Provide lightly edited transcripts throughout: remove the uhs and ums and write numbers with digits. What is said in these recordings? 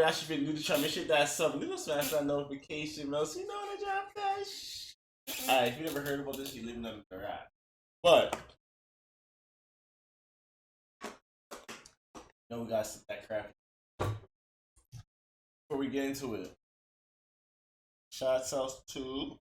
actually been new to try to shit that sub. You know, smash that notification bell so you know when I drop that shit. Alright, if you never heard about this, you live under the rat. But no, we gotta sit that crap. Before we get into it, shout out to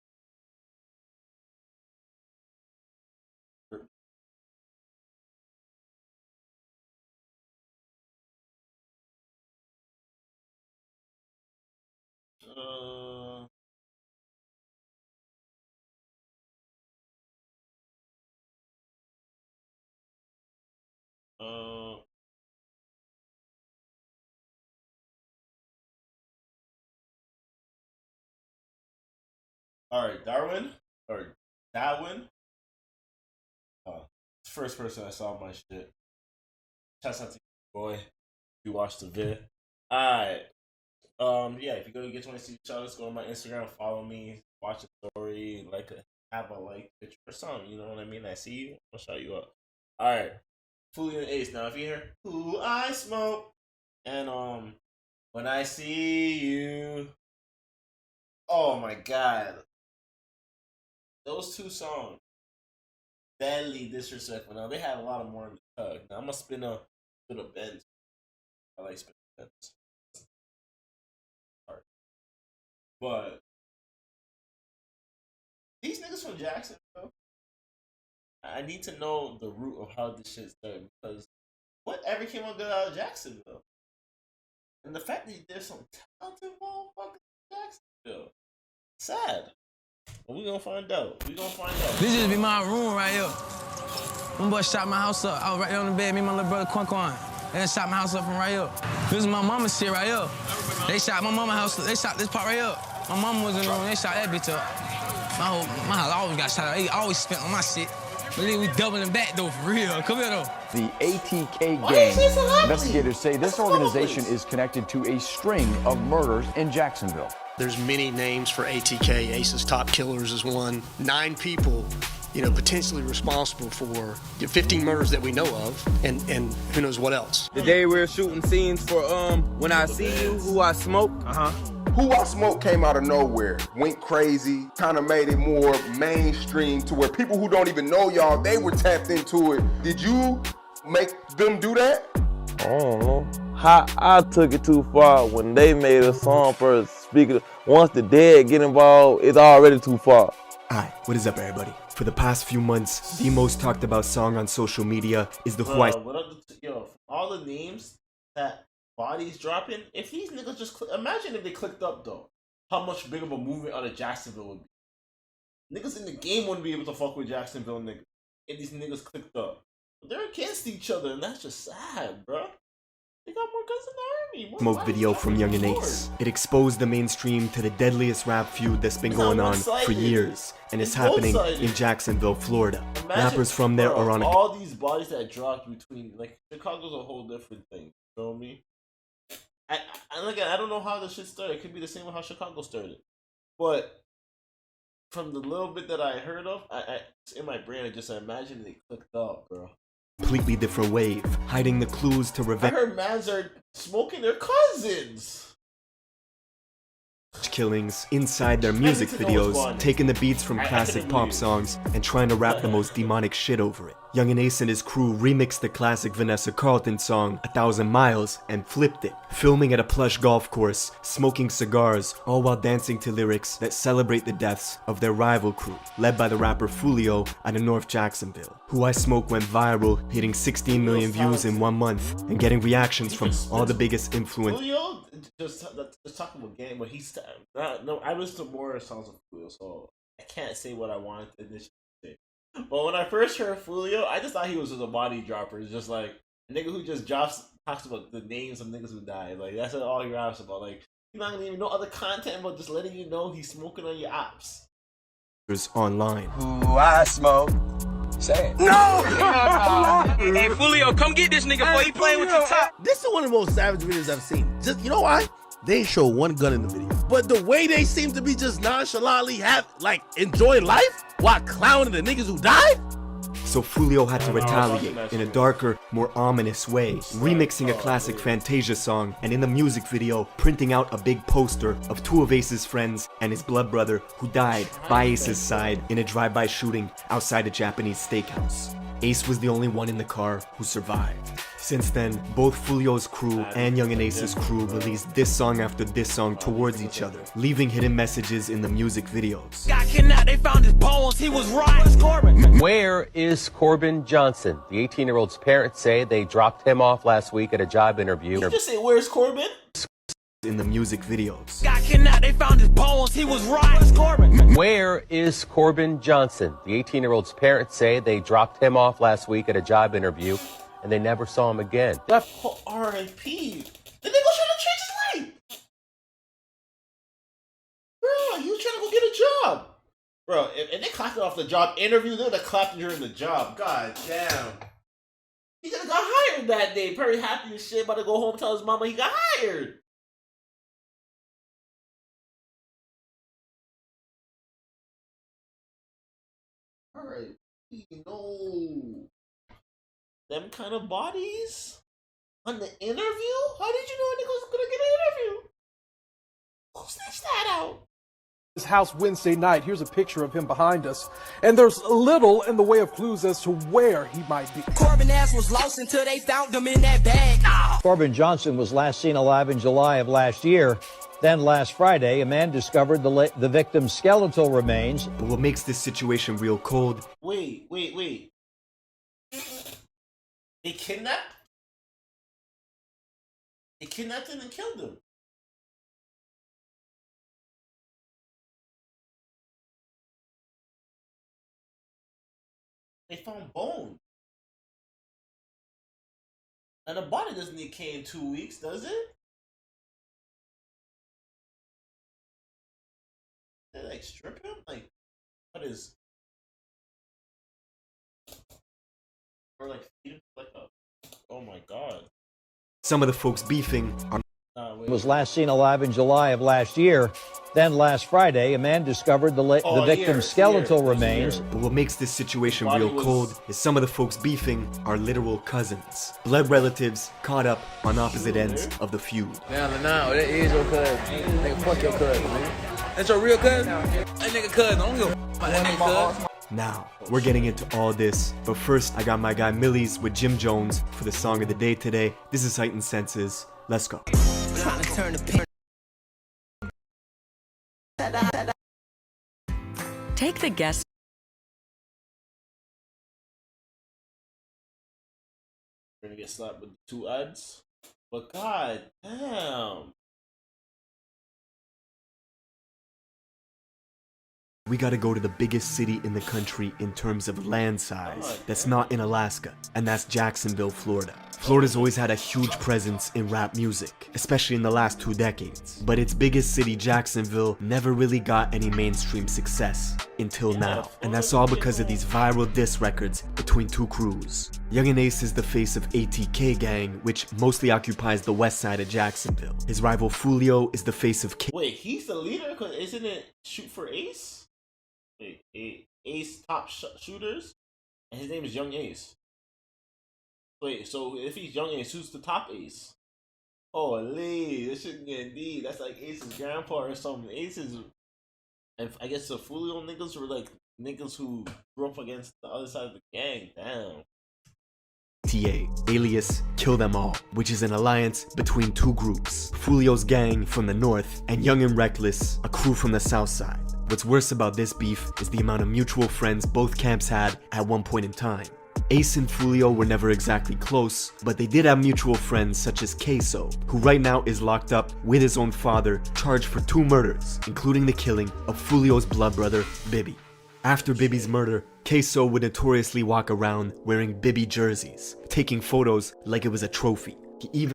all right, Darwin or Darwin. First person I saw my shit. Shout out to you, boy. You watched the vid. Alright. Yeah, if you go to Get 20 Shoutouts, go to my Instagram, follow me, watch a story, have a picture or something, you know what I mean? I see you, I'll shout you up. Alright. Foolio and Ace. Now if you hear Who I Smoke and When I See You. Oh my god. Those two songs. Deadly disrespectful. Now they have a lot of more in the tug. Now I'm gonna spin a bend. I like spin bends. But these niggas from Jacksonville, I need to know the root of how this shit started because whatever came out good out of Jacksonville, and the fact that there's some talented motherfuckers in Jacksonville, sad. But we gonna find out. This just be my room right here. One boy shot my house up. I was right there on the bed, me and my little brother Quan. They done shot my house up from right here. This is my mama's shit right here. They shot my mama's house up. They shot this part right here. My mama was in the room. They shot that bitch up. My house always got shot up. They always spent on my shit. But then we doubling back though, for real. Come here though. The ATK gang. Investigators say this organization is connected to a string of murders in Jacksonville. There's many names for ATK. Ace's top killers is one. 9 people, potentially responsible for 15 murders that we know of, and who knows what else. The day we were shooting scenes for When I See You, Who I Smoke. Who I Smoke came out of nowhere, went crazy, kind of made it more mainstream to where people who don't even know y'all, they were tapped into it. Did you make them do that? I don't know. How I took it too far when they made a song for a speaker. Once the dead get involved, it's already too far. Hi, what is up, everybody? For the past few months, the most talked about song on social media is the all the names that bodies dropping. If these niggas just imagine if they clicked up though, how much big of a movement out of Jacksonville would be. Niggas in the game wouldn't be able to fuck with Jacksonville niggas if these niggas clicked up. But they're against each other, and that's just sad, bro. They got more guns in the army. Smoke video from Yungeen Ace. It exposed the mainstream to the deadliest rap feud that's been going on for years, and it's happening in Jacksonville, Florida. Rappers from there are on all these bodies that dropped between Chicago's a whole different thing. You know me? I don't know how this shit started. It could be the same with how Chicago started, but from the little bit that I heard of, in my brain, I just imagine they clicked up, bro. Completely different wave, hiding the clues to revenge. I heard mans are smoking their cousins. Killings inside their music videos, taking the beats from classic pop songs and trying to rap the most demonic shit over it. Yungeen Ace and his crew remixed the classic Vanessa Carlton song 1,000 Miles and flipped it, filming at a plush golf course, smoking cigars, all while dancing to lyrics that celebrate the deaths of their rival crew, led by the rapper Foolio out of North Jacksonville. Who I Smoke went viral, hitting 16 million views in 1 month and getting reactions from all the biggest influencers. Just talking about game, but I listen to more songs of Foolio, so I can't say what I wanted to initially say. But when I first heard Foolio, I just thought he was just a body dropper. It's just like a nigga who just talks about the names of niggas who died. Like that's all he raps about. Like you're not gonna even know other content, but just letting you know he's smoking on your apps. Online. Who I Smoke. Say it. No! Hey, Foolio, come get this nigga before he playing with your top. This is one of the most savage videos I've seen. Just, you know why? They ain't show one gun in the video. But the way they seem to be just nonchalantly enjoying life while clowning the niggas who died? So Foolio had to retaliate in a darker, more ominous way, remixing a classic Fantasia song, and in the music video, printing out a big poster of two of Ace's friends and his blood brother who died by Ace's side in a drive-by shooting outside a Japanese steakhouse. Ace was the only one in the car who survived. Since then, both Foolio's crew and Young and Ace's crew released this song after this song towards each other, leaving hidden messages in the music videos. Got kidnapped, they found his bones, he was right. Corbin. Where is Corbin Johnson? The 18-year-old's parents say they dropped him off last week at a job interview. You just say, where's Corbin? In the music videos. Got kidnapped, they found his bones, he was right. Corbin. Where is Corbin Johnson? The 18-year-old's parents say they dropped him off last week at a job interview and they never saw him again. Oh, R.I.P. Then they go try to change his life. Bro, he was trying to go get a job. Bro, if they clapped it off the job interview, they would have clapped during the job. God damn. He could have got hired that day. Probably happy as shit, about to go home and tell his mama he got hired. Alright, no. Them kind of bodies? On the interview? How did you know a nigga was gonna get an interview? Who snitched that out? His house Wednesday night. Here's a picture of him behind us. And there's little in the way of clues as to where he might be. Corbin ass was lost until they found him in that bag. Corbin Johnson was last seen alive in July of last year. Then last Friday, a man discovered the victim's skeletal remains. But what makes this situation real cold? Wait. They kidnapped? They kidnapped him and killed him. They found bones. And the body doesn't decay in 2 weeks, does it? They like strip him? Like, what is? Or like feed him like a? Oh my god! Some of the folks beefing are. Was last seen alive in July of last year. Then last Friday, a man discovered the victim's skeletal remains. But what makes this situation real cold is some of the folks beefing are literal cousins, blood relatives caught up on opposite ends of the feud. Now, that is your cousin. Nigga, fuck your cousin, man. That's your real cousin? That nigga cousin. I don't give a f about that nigga cousin. Now, we're getting into all this, but first I got my guy Millies with Jim Jones for the song of the day today. This is Heightened Senses. Let's go. Trying to turn the Take the guess. We're gonna get slapped with 2 ads. But god damn. We gotta go to the biggest city in the country in terms of land size. That's not in Alaska, and that's Jacksonville, Florida. Florida's always had a huge presence in rap music, especially in the last 2 decades. But its biggest city, Jacksonville, never really got any mainstream success until now. And that's all because of these viral diss records between 2 crews. Young and Ace is the face of ATK Gang, which mostly occupies the west side of Jacksonville. His rival Foolio is the face of Wait, he's the leader? Cause isn't it Shoot for Ace? Wait, Ace top shooters? And his name is Young Ace. Wait, so if he's Young Ace, who's the top Ace? Holy, this shit get deep. That's like Ace's grandpa or something. Ace's, and I guess the Foolio niggas were like niggas who grew up against the other side of the gang. Damn. TA, alias Kill Them All, which is an alliance between 2 groups. Foolio's gang from the north and Young and Reckless, a crew from the south side. What's worse about this beef is the amount of mutual friends both camps had at one point in time. Ace and Foolio were never exactly close, but they did have mutual friends such as Queso, who right now is locked up with his own father, charged for 2 murders, including the killing of Foolio's blood brother, Bibby. After Bibby's murder, Queso would notoriously walk around wearing Bibby jerseys, taking photos like it was a trophy. He even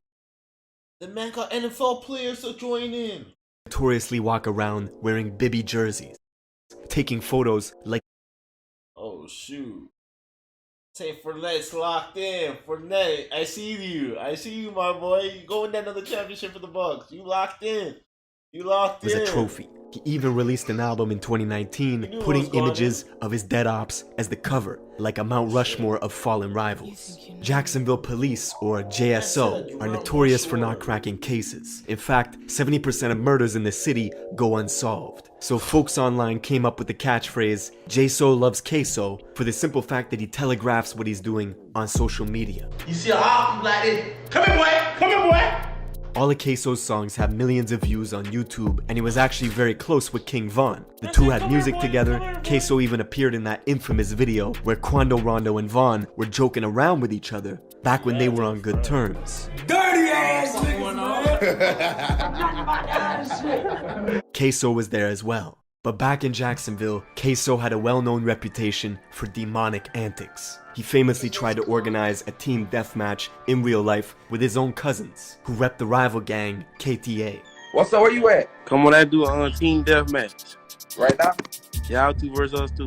The man got NFL players to join in. Notoriously walk around wearing Bibby jerseys, taking photos like. Oh shoot. Say Fournette's locked in. Fournette, I see you, my boy. You going down to the championship for the Bucks. You locked in. You locked was in. a trophy. He even released an album in 2019, putting images of his dead ops as the cover, like a Mount Rushmore of fallen rivals. Jacksonville police, or JSO, are notorious for not cracking cases. In fact, 70% of murders in the city go unsolved. So folks online came up with the catchphrase, JSO loves queso, for the simple fact that he telegraphs what he's doing on social media. You see a hop, like this. Come here, boy. Come here, boy. All of Queso's songs have millions of views on YouTube, and he was actually very close with King Von. The two had music together. Queso even appeared in that infamous video where Quando Rondo and Von were joking around with each other back when they were on good terms. Dirty ass niggas. Queso was there as well. But back in Jacksonville, Queso had a well-known reputation for demonic antics. He famously tried to organize a team deathmatch in real life with his own cousins, who repped the rival gang, KTA. What's up, where you at? Come on, I do a team deathmatch. Right now? Y'all 2 versus us 2.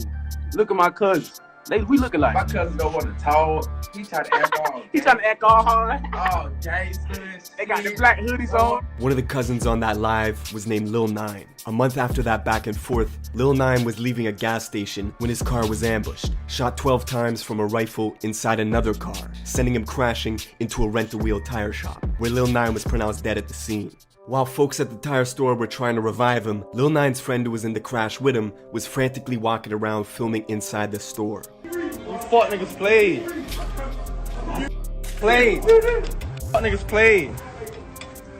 Look at my cousins. We looking like. My cousin don't want to talk. He trying to act all. He trying to act all hard. Oh, gangsters. They got the black hoodies on. One of the cousins on that live was named Lil 9. A month after that back and forth, Lil 9 was leaving a gas station when his car was ambushed, shot 12 times from a rifle inside another car, sending him crashing into a rent-a-wheel tire shop, where Lil 9 was pronounced dead at the scene. While folks at the tire store were trying to revive him, Lil 9's friend who was in the crash with him was frantically walking around filming inside the store. You fuck niggas played. Played. Fuck niggas played.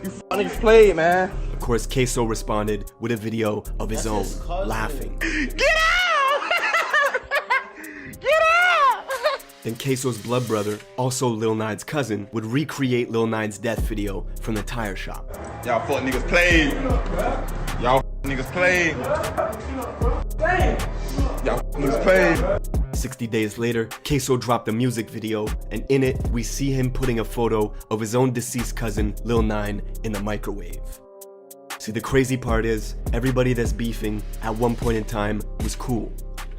You fuck niggas played, man. Of course, Queso responded with a video of his own, laughing. Get out! Get out! Then Queso's blood brother, also Lil 9's cousin, would recreate Lil 9's death video from the tire shop. Y'all fuck niggas played. Y'all niggas played. Y'all niggas played. 60 days later, Queso dropped a music video, and in it, we see him putting a photo of his own deceased cousin, Lil 9, in the microwave. See, the crazy part is, everybody that's beefing, at one point in time, was cool.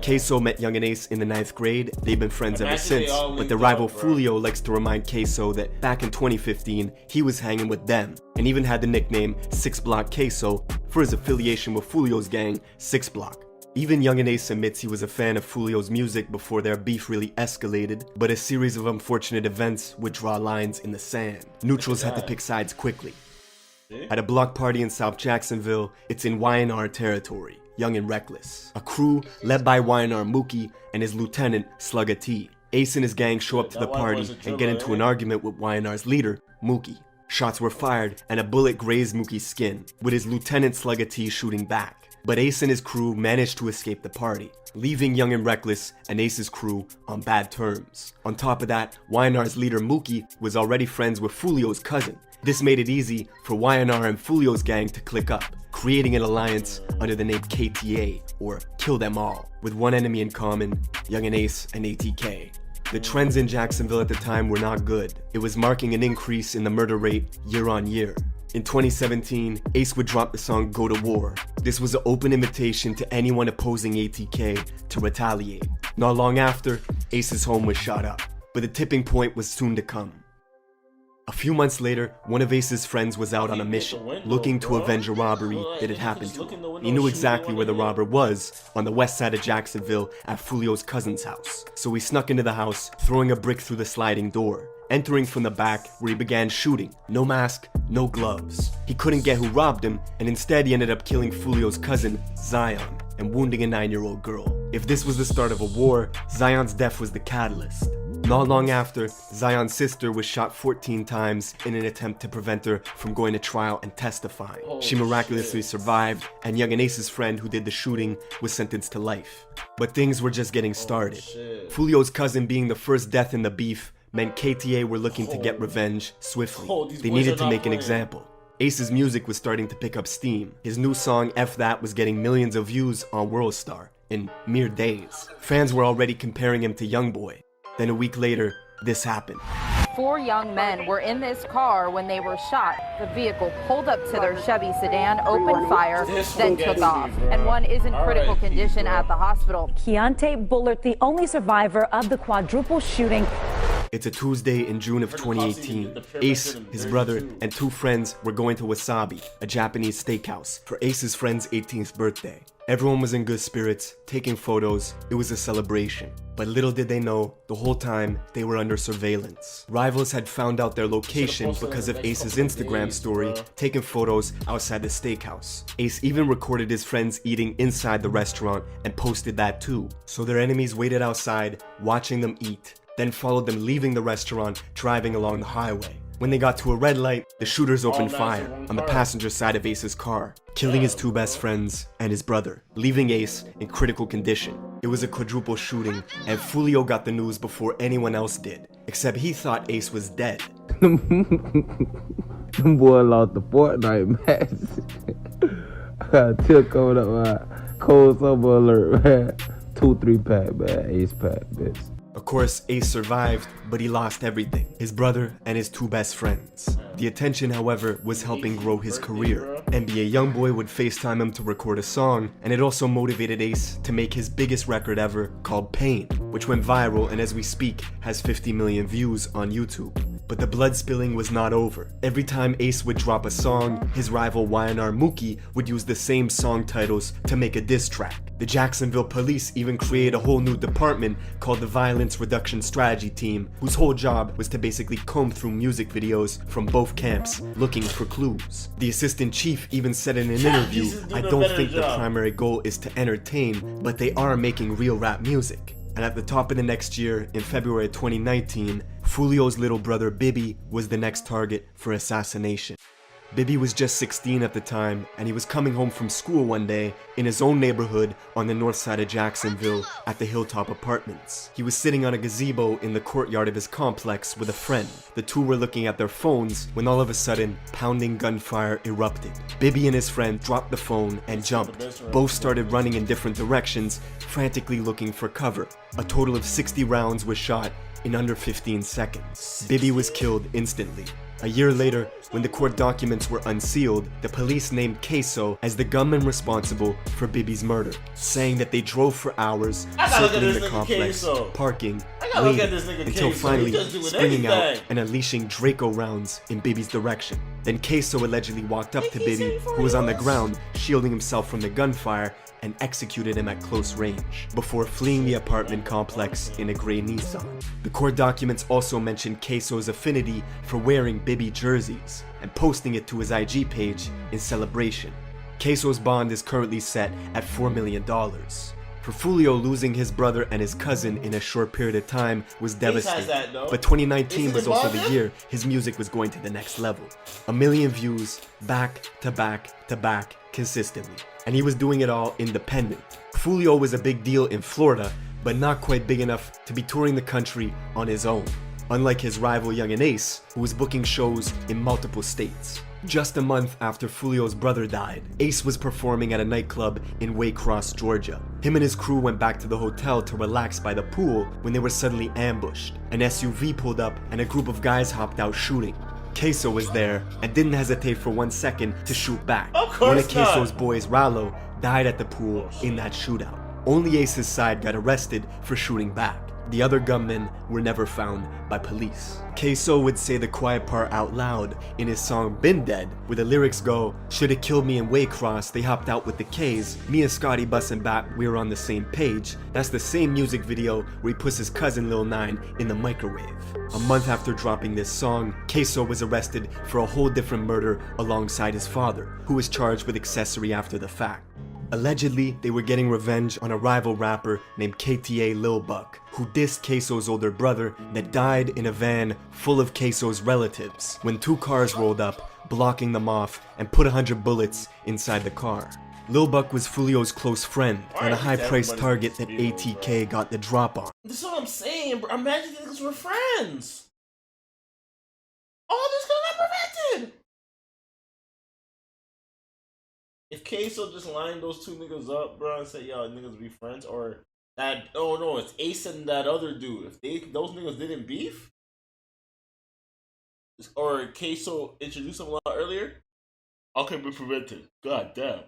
Queso met Yungeen Ace in the 9th grade, they've been friends ever since, but the rival Foolio likes to remind Queso that back in 2015, he was hanging with them, and even had the nickname 6 Block Queso for his affiliation with Foolio's gang, 6 Block. Even Yungeen Ace admits he was a fan of Foolio's music before their beef really escalated, but a series of unfortunate events would draw lines in the sand. Neutrals had to pick sides quickly. At a block party in South Jacksonville, it's in YNR territory, Young and Reckless. A crew led by YNR Mookie and his lieutenant, Slugga T. Ace and his gang show up to the party and get into an argument with YNR's leader, Mookie. Shots were fired and a bullet grazed Mookie's skin, with his lieutenant Slugga T shooting back. But Ace and his crew managed to escape the party, leaving Young and Reckless and Ace's crew on bad terms. On top of that, YNR's leader Mookie was already friends with Foolio's cousin. This made it easy for YNR and Foolio's gang to click up, creating an alliance under the name KTA, or Kill Them All, with one enemy in common, Yungeen Ace and ATK. The trends in Jacksonville at the time were not good. It was marking an increase in the murder rate year on year. In 2017, Ace would drop the song Go to War. This was an open invitation to anyone opposing ATK to retaliate. Not long after, Ace's home was shot up, but the tipping point was soon to come. A few months later, one of Ace's friends was out on a mission, looking to avenge a robbery that had happened to him. He knew exactly where the robber was, on the west side of Jacksonville at Foolio's cousin's house. So he snuck into the house, throwing a brick through the sliding door, entering from the back where he began shooting. No mask, no gloves. He couldn't get who robbed him, and instead he ended up killing Foolio's cousin, Zion, and wounding a 9-year-old girl. If this was the start of a war, Zion's death was the catalyst. Not long after, Zion's sister was shot 14 times in an attempt to prevent her from going to trial and testifying. She miraculously survived, and Yungeen Ace's friend who did the shooting was sentenced to life. But things were just getting started. Foolio's cousin being the first death in the beef meant KTA were looking to get revenge swiftly. They needed to make an example. Ace's music was starting to pick up steam. His new song, F That, was getting millions of views on WorldStar in mere days. Fans were already comparing him to Youngboy. Then a week later, this happened. 4 young men were in this car when they were shot. The vehicle pulled up to their Chevy sedan, opened fire, then took off. And one is in critical condition at the hospital. Keontae Bullard, the only survivor of the quadruple shooting. It's a Tuesday in June of 2018. Ace, his brother, and 2 friends were going to Wasabi, a Japanese steakhouse, for Ace's friend's 18th birthday. Everyone was in good spirits, taking photos. It was a celebration. But little did they know, the whole time, they were under surveillance. Rivals had found out their location because of Ace's Instagram story, taking photos outside the steakhouse. Ace even recorded his friends eating inside the restaurant and posted that too. So their enemies waited outside, watching them eat, then followed them leaving the restaurant, driving along the highway. When they got to a red light, the shooters opened fire on the passenger side of Ace's car, killing his 2 best friends and his brother, leaving Ace in critical condition. It was a quadruple shooting, and Foolio got the news before anyone else did, except he thought Ace was dead. Them boy lost the Fortnite match. I still coming up, man. Cold summer alert, man. 2-3 pack, man. Ace pack, bitch. Of course, Ace survived, but he lost everything. His brother and his 2 best friends. The attention, however, was helping grow his career. NBA YoungBoy would FaceTime him to record a song, and it also motivated Ace to make his biggest record ever, called Pain, which went viral and as we speak, has 50 million views on YouTube. But the blood spilling was not over. Every time Ace would drop a song, his rival YNR Mookie would use the same song titles to make a diss track. The Jacksonville police even created a whole new department called the Violence Reduction Strategy Team, whose whole job was to basically comb through music videos from both camps looking for clues. The assistant chief even said in an interview, "I don't think the primary goal is to entertain, but they are making real rap music." And at the top of the next year, in February 2019, Foolio's little brother Bibby was the next target for assassination. Bibby was just 16 at the time, and he was coming home from school one day in his own neighborhood on the north side of Jacksonville at the Hilltop Apartments. He was sitting on a gazebo in the courtyard of his complex with a friend. The 2 were looking at their phones when all of a sudden, pounding gunfire erupted. Bibby and his friend dropped the phone and jumped. Both started running in different directions, frantically looking for cover. A total of 60 rounds was shot in under 15 seconds. Bibby was killed instantly. A year later, when the court documents were unsealed, the police named Queso as the gunman responsible for Bibby's murder, saying that they drove for hours, circling the complex, parking, waiting, until finally springing out and unleashing Draco rounds in Bibby's direction. Then Queso allegedly walked up to Bibby, who was on the ground, shielding himself from the gunfire, and executed him at close range, before fleeing the apartment complex in a gray Nissan. The court documents also mentioned Queso's affinity for wearing Bibby jerseys, and posting it to his IG page in celebration. Queso's bond is currently set at $4 million. For Foolio, losing his brother and his cousin in a short period of time was devastating, but 2019 was also the year his music was going to the next level. 1 million views, back to back to back, consistently. And he was doing it all independent. Foolio was a big deal in Florida, but not quite big enough to be touring the country on his own. Unlike his rival Yungeen Ace, who was booking shows in multiple states. Just a month after Foolio's brother died, Ace was performing at a nightclub in Waycross, Georgia. Him and his crew went back to the hotel to relax by the pool when they were suddenly ambushed. An SUV pulled up and a group of guys hopped out shooting. Queso was there and didn't hesitate for 1 second to shoot back. One of Queso's boys, Rallo, died at the pool in that shootout. Only Ace's side got arrested for shooting back. The other gunmen were never found by police. Queso would say the quiet part out loud in his song Been Dead, where the lyrics go, "Shoulda killed me in Waycross, they hopped out with the K's. Me and Scotty bustin' back, we were on the same page." That's the same music video where he puts his cousin Lil 9 in the microwave. A month after dropping this song, Queso was arrested for a whole different murder alongside his father, who was charged with accessory after the fact. Allegedly, they were getting revenge on a rival rapper named KTA Lil Buck, who dissed Queso's older brother that died in a van full of Queso's relatives when 2 cars rolled up, blocking them off, and put 100 bullets inside the car. Lil Buck was Foolio's close friend and a high-priced target that ATK got the drop on. This is what I'm saying, bro. Imagine these were friends. All this could have been prevented. If Queso just lined those 2 niggas up, bro, and said, "Yo, niggas be friends," or that, oh no, it's Ace and that other dude. If those niggas didn't beef, or Queso introduced them a lot earlier, how can it be prevented? God damn.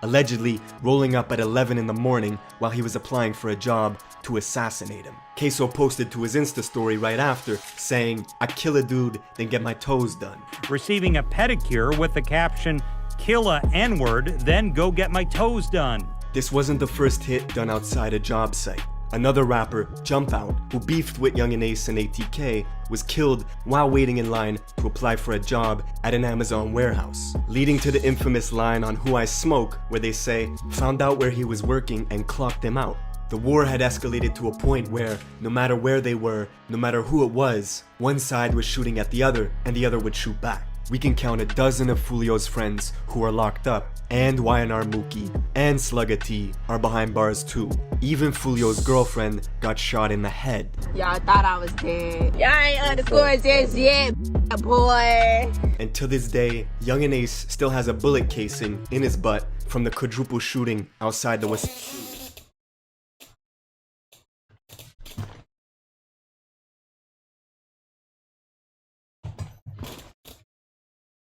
allegedly rolling up at 11 in the morning while he was applying for a job to assassinate him. Queso posted to his Insta story right after, saying, "I kill a dude, then get my toes done." Receiving a pedicure with the caption, "Kill a N-word, then go get my toes done." This wasn't the first hit done outside a job site. Another rapper, Jump Out, who beefed with Yungeen Ace and ATK, was killed while waiting in line to apply for a job at an Amazon warehouse, leading to the infamous line on Who I Smoke, where they say, "Found out where he was working and clocked him out." The war had escalated to a point where, no matter where they were, no matter who it was, one side was shooting at the other and the other would shoot back. We can count a dozen of Foolio's friends who are locked up, and YNR Mookie and Slugga T are behind bars too. Even Foolio's girlfriend got shot in the head. Y'all thought I was dead. Y'all ain't underscored this yet, boy. And to this day, Yungeen Ace still has a bullet casing in his butt from the quadruple shooting outside the West.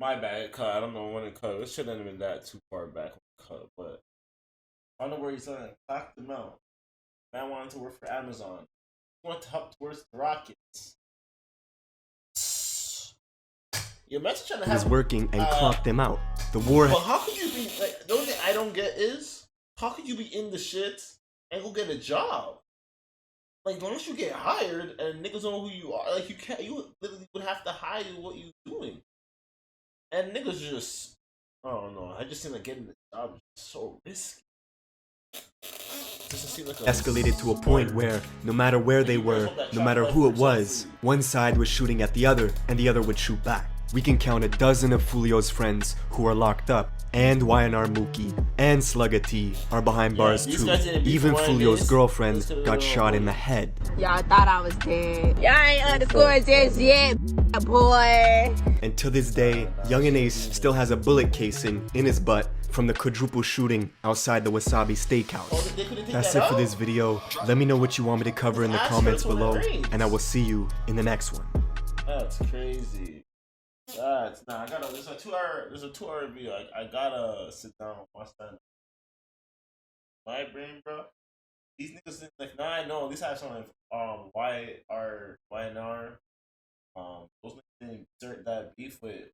My bad, it cut. I don't know when it cut. It shouldn't have been that too far back when it cut, but I don't know where he's at. Clocked him out. Man wanted to work for Amazon. He wanted to help towards the Rockets. Your message trying to have was working and clocked him out. The war. But how could you be like? The only thing I don't get is how could you be in the shit and go get a job? Like, once you get hired and niggas know who you are, like you can't. You literally would have to hide what you doing. And niggas just, I don't know. I just seem like getting the job is so risky. Escalated to a point where, no matter where they were, no matter who it was, one side was shooting at the other and the other would shoot back. We can count a dozen of Foolio's friends who are locked up, and YNR Mookie and Slugga T are behind bars too. Even Foolio's girlfriend got shot in the head. Y'all thought I was dead. Y'all ain't underscored this yet, boy. And to this day, Yungeen Ace still has a bullet casing in his butt from the quadruple shooting outside the Wasabi Steakhouse. That's it for this video. Let me know what you want me to cover in the comments below, and I will see you in the next one. That's crazy. That's I gotta. There's a 2-hour video. I gotta sit down and watch that. My brain, bro. These niggas think like, nah, I know. At least I have something. YNR. Those niggas didn't exert that beef with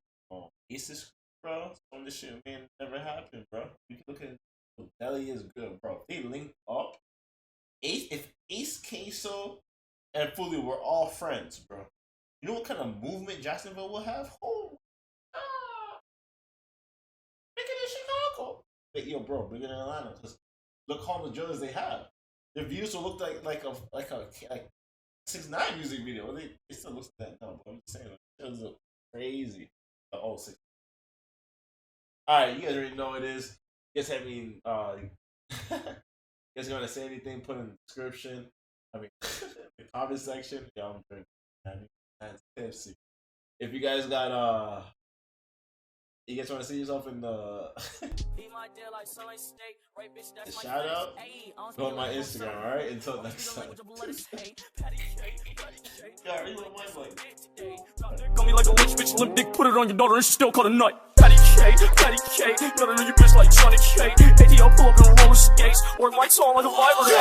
Aces, bro. Some of this shit may never happen, bro. You can look at what Deli is good, bro. They linked up. If Ace, Queso, and Foolio were all friends, bro. You know what kind of movement Jacksonville will have? Oh, bigger than Chicago. Yo, bro, bigger than Atlanta. Because look how much drillers they have. Their views will look like a 6ix9ine music video. They still look like that now, but I'm just saying, it was crazy. Oh, 6. Alright, you guys already know what it is. Guess I mean, you guys gonna say anything? Put in the description. I mean, the comment section. Yeah, I'm drinking. That's tipsy. If you guys got you guys want to see yourself in the shout out, go on my Instagram, alright? Until next time. Got me like a rich bitch, limp dick, put it on your daughter and she still call a nut. Patty cake, gotta know your bitch like Johnny K. ATL pull up in roller skates, or lights on like a library.